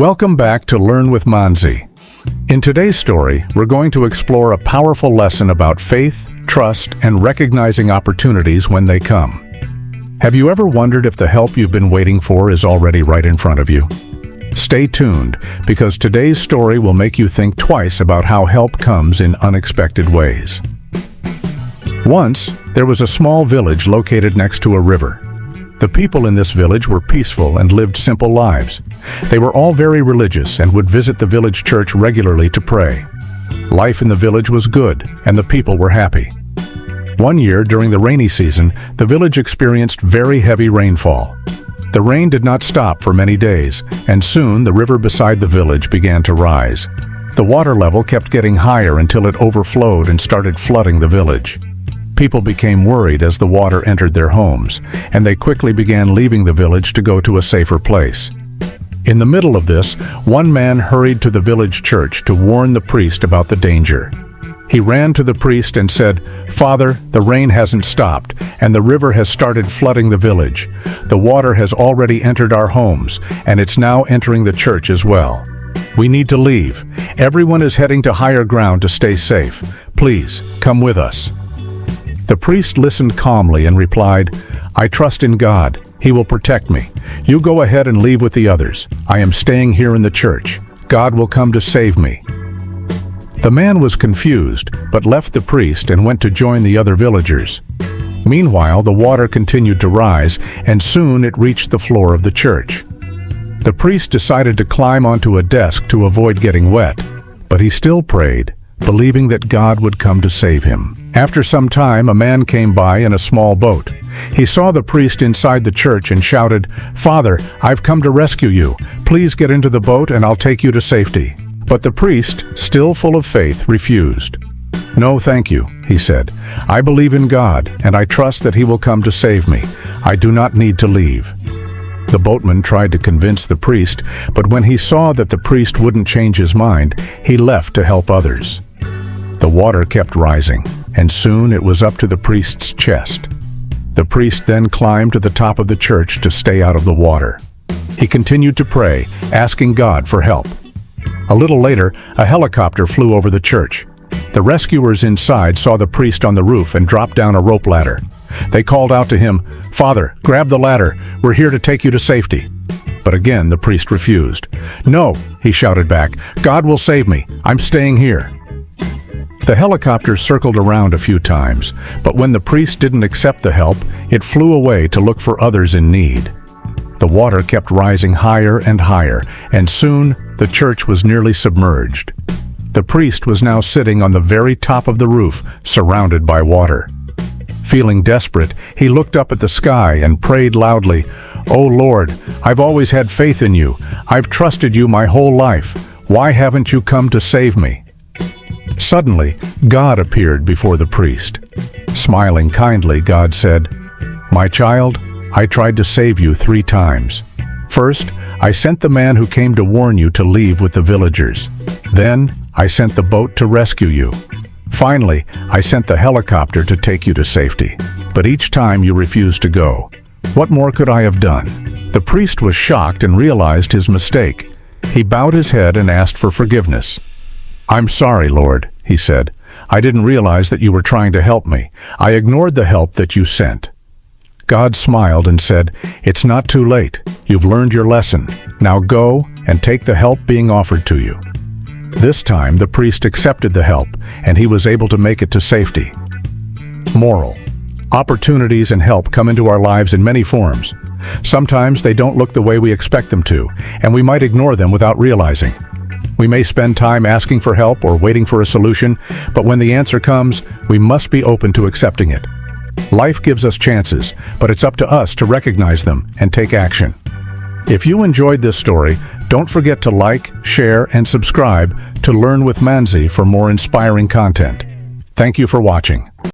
Welcome back to Learn with Manzi. In today's story, we're going to explore a powerful lesson about faith, trust, and recognizing opportunities when they come. Have you ever wondered if the help you've been waiting for is already right in front of you? Stay tuned, because today's story will make you think twice about how help comes in unexpected ways. Once, there was a small village located next to a river. The people in this village were peaceful and lived simple lives. They were all very religious and would visit the village church regularly to pray. Life in the village was good, and the people were happy. One year, during the rainy season, the village experienced very heavy rainfall. The rain did not stop for many days, and soon the river beside the village began to rise. The water level kept getting higher until it overflowed and started flooding the village. People became worried as the water entered their homes, and they quickly began leaving the village to go to a safer place. In the middle of this, one man hurried to the village church to warn the priest about the danger. He ran to the priest and said, "Father, the rain hasn't stopped, and the river has started flooding the village. The water has already entered our homes, and it's now entering the church as well. We need to leave. Everyone is heading to higher ground to stay safe. Please, come with us." The priest listened calmly and replied, "I trust in God. He will protect me. You go ahead and leave with the others. I am staying here in the church. God will come to save me." The man was confused, but left the priest and went to join the other villagers. Meanwhile, the water continued to rise, and soon it reached the floor of the church. The priest decided to climb onto a desk to avoid getting wet, but he still prayed, believing that God would come to save him. After some time, a man came by in a small boat. He saw the priest inside the church and shouted, "Father, I've come to rescue you. Please get into the boat and I'll take you to safety." But the priest, still full of faith, refused. "No, thank you," he said. "I believe in God, and I trust that He will come to save me. I do not need to leave." The boatman tried to convince the priest, but when he saw that the priest wouldn't change his mind, he left to help others. The water kept rising, and soon it was up to the priest's chest. The priest then climbed to the top of the church to stay out of the water. He continued to pray, asking God for help. A little later, a helicopter flew over the church. The rescuers inside saw the priest on the roof and dropped down a rope ladder. They called out to him, "Father, grab the ladder. We're here to take you to safety." But again, the priest refused. "No," he shouted back. "God will save me. I'm staying here." The helicopter circled around a few times, but when the priest didn't accept the help, it flew away to look for others in need. The water kept rising higher and higher, and soon the church was nearly submerged. The priest was now sitting on the very top of the roof, surrounded by water. Feeling desperate, he looked up at the sky and prayed loudly, "Oh Lord, I've always had faith in you. I've trusted you my whole life. Why haven't you come to save me?" Suddenly, God appeared before the priest. Smiling kindly, God said, "My child, I tried to save you 3 times. First, I sent the man who came to warn you to leave with the villagers. Then, I sent the boat to rescue you. Finally, I sent the helicopter to take you to safety. But each time you refused to go. What more could I have done?" The priest was shocked and realized his mistake. He bowed his head and asked for forgiveness. "I'm sorry, Lord," he said. "I didn't realize that you were trying to help me. I ignored the help that you sent." God smiled and said, "It's not too late. You've learned your lesson. Now go and take the help being offered to you." This time, the priest accepted the help, and he was able to make it to safety. Moral: opportunities and help come into our lives in many forms. Sometimes they don't look the way we expect them to, and we might ignore them without realizing. We may spend time asking for help or waiting for a solution, but when the answer comes, we must be open to accepting it. Life gives us chances, but it's up to us to recognize them and take action. If you enjoyed this story, don't forget to like, share, and subscribe to Learn with Manzi for more inspiring content. Thank you for watching.